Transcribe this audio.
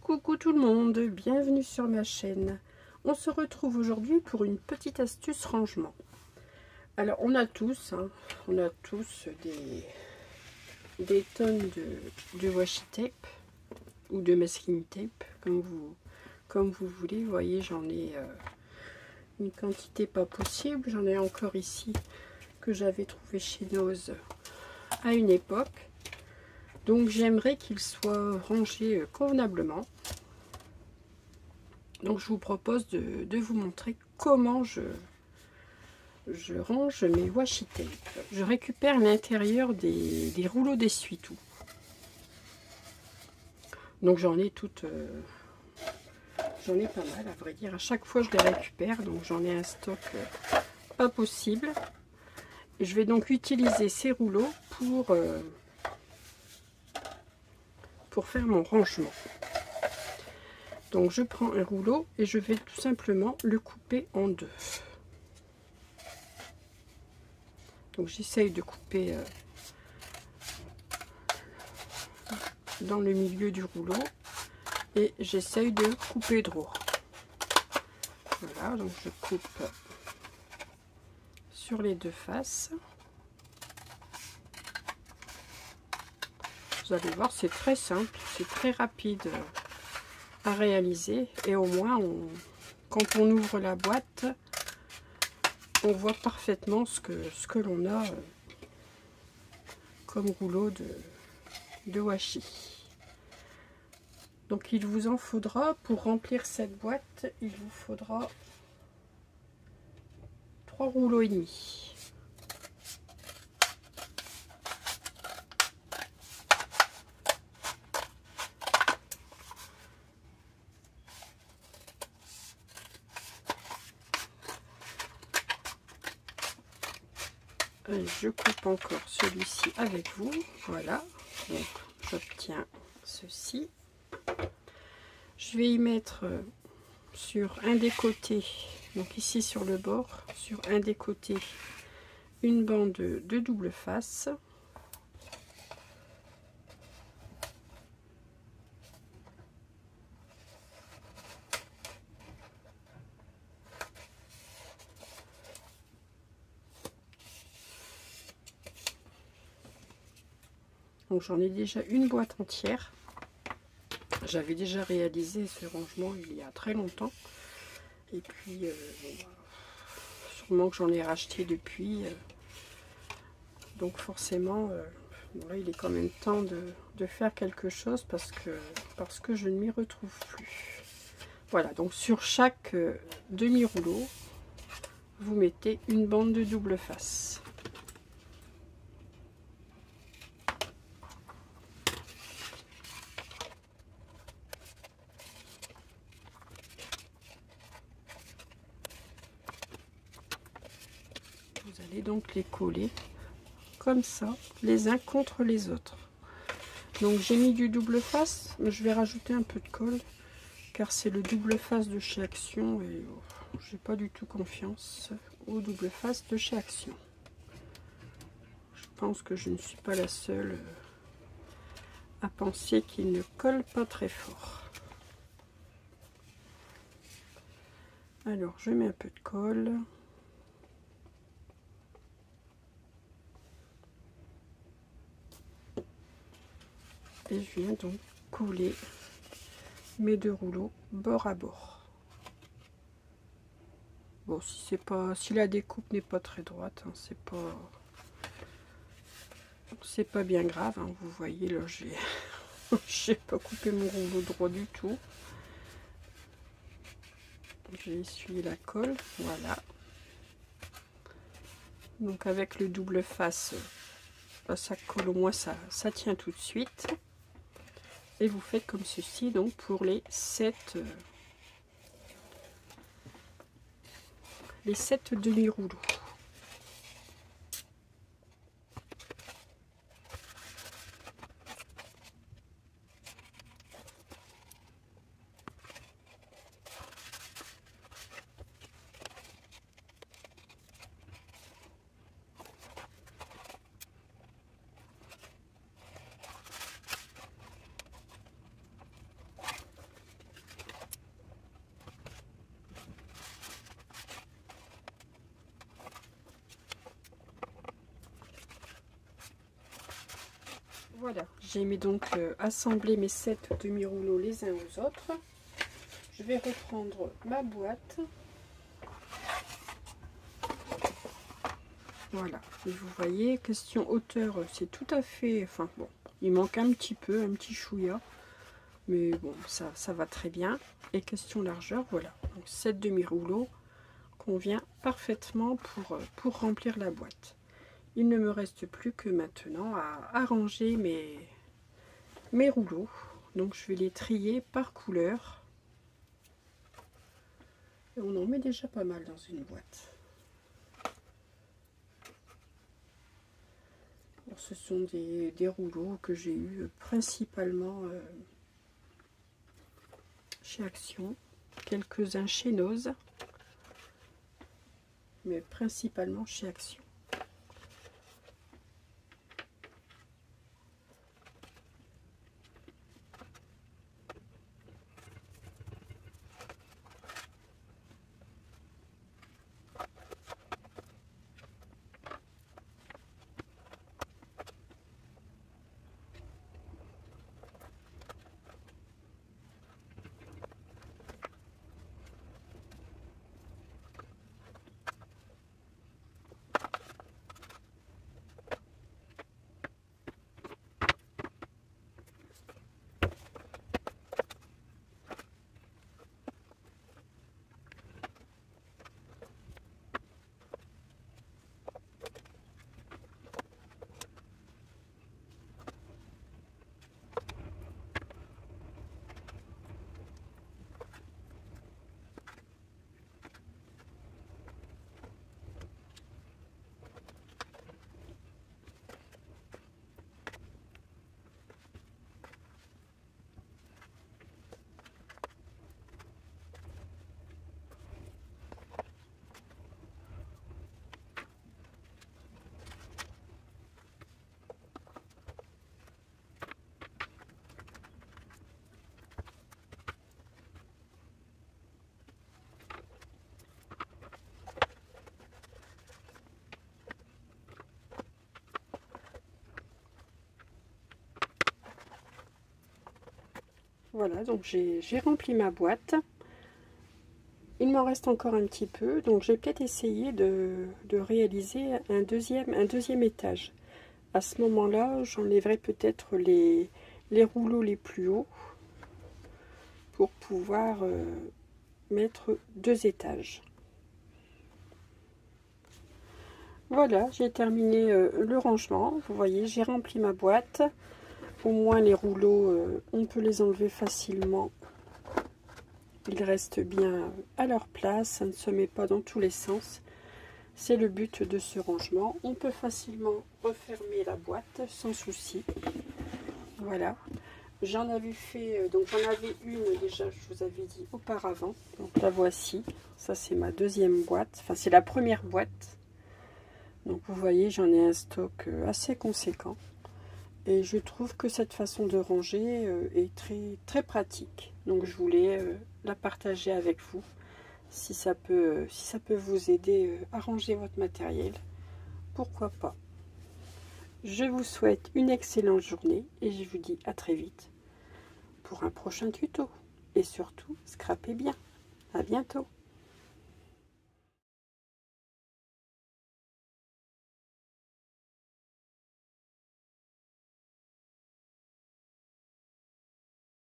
Coucou tout le monde, bienvenue sur ma chaîne. On se retrouve aujourd'hui pour une petite astuce rangement. Alors on a tous des tonnes de washi tape ou de masking tape, comme vous voulez. Vous voyez, j'en ai une quantité pas possible. J'en ai encore ici que j'avais trouvé chez Nose à une époque. Donc j'aimerais qu'il soit rangé convenablement. Donc je vous propose de vous montrer comment je range mes washi tape. Je récupère l'intérieur des rouleaux d'essuie-tout. Donc j'en ai j'en ai pas mal à vrai dire. À chaque fois je les récupère, donc j'en ai un stock pas possible. Je vais donc utiliser ces rouleaux pour faire mon rangement. Donc je prends un rouleau et je vais tout simplement le couper en deux. Donc j'essaye de couper dans le milieu du rouleau et j'essaye de couper droit. Voilà, donc je coupe sur les deux faces. Vous allez voir, c'est très simple, c'est très rapide à réaliser et au moins quand on ouvre la boîte on voit parfaitement ce que l'on a comme rouleau de washi. Donc il vous en faudra, pour remplir cette boîte, il vous faudra 3 rouleaux et demi. Je coupe encore celui-ci avec vous. Voilà, donc j'obtiens ceci. Je vais y mettre sur un des côtés, donc ici sur le bord, sur un des côtés, une bande de double face. Donc j'en ai déjà une boîte entière. J'avais déjà réalisé ce rangement il y a très longtemps. Et puis, bon, sûrement que j'en ai racheté depuis. Donc forcément, bon, là, il est quand même temps de faire quelque chose parce que je ne m'y retrouve plus. Voilà, donc sur chaque demi-rouleau, vous mettez une bande de double face. Vous allez donc les coller comme ça, les uns contre les autres. Donc j'ai mis du double face, mais je vais rajouter un peu de colle, car c'est le double face de chez Action et j'ai pas du tout confiance au double face de chez Action. Je pense que je ne suis pas la seule à penser qu'il ne colle pas très fort. Alors je mets un peu de colle. Et je viens donc coller mes deux rouleaux bord à bord. Bon, si la découpe n'est pas très droite, hein, c'est pas bien grave, hein, vous voyez là, j'ai pas coupé mon rouleau droit du tout. J'ai essuyé la colle, voilà. Donc avec le double face, ça colle, au moins ça tient tout de suite. Et vous faites comme ceci donc pour les 7 demi-rouleaux. Voilà, j'ai mis donc assembler mes 7 demi-rouleaux les uns aux autres. Je vais reprendre ma boîte. Voilà, et vous voyez, question hauteur, c'est tout à fait, enfin bon, il manque un petit peu, un petit chouïa, mais bon, ça va très bien. Et question largeur, voilà, donc 7 demi-rouleaux convient parfaitement pour remplir la boîte. Il ne me reste plus que maintenant à arranger mes rouleaux, donc je vais les trier par couleur. Et on en met déjà pas mal dans une boîte. Alors, ce sont des rouleaux que j'ai eu principalement chez Action, quelques-uns chez Nose, mais principalement chez Action. Voilà, donc j'ai rempli ma boîte. Il m'en reste encore un petit peu, donc j'ai peut-être essayé de réaliser un deuxième étage. À ce moment-là, j'enlèverai peut-être les rouleaux les plus hauts pour pouvoir mettre 2 étages. Voilà, j'ai terminé le rangement. Vous voyez, j'ai rempli ma boîte. Au moins les rouleaux, on peut les enlever facilement. Ils restent bien à leur place, ça ne se met pas dans tous les sens. C'est le but de ce rangement. On peut facilement refermer la boîte sans souci. Voilà. J'en avais fait, donc j'en avais une déjà, je vous avais dit auparavant. Donc la voici. Ça c'est ma deuxième boîte. Enfin c'est la première boîte. Donc vous voyez, j'en ai un stock assez conséquent. Et je trouve que cette façon de ranger est très pratique. Donc je voulais la partager avec vous. Si ça peut vous aider à ranger votre matériel, pourquoi pas. Je vous souhaite une excellente journée et je vous dis à très vite pour un prochain tuto. Et surtout, scrapez bien. À bientôt.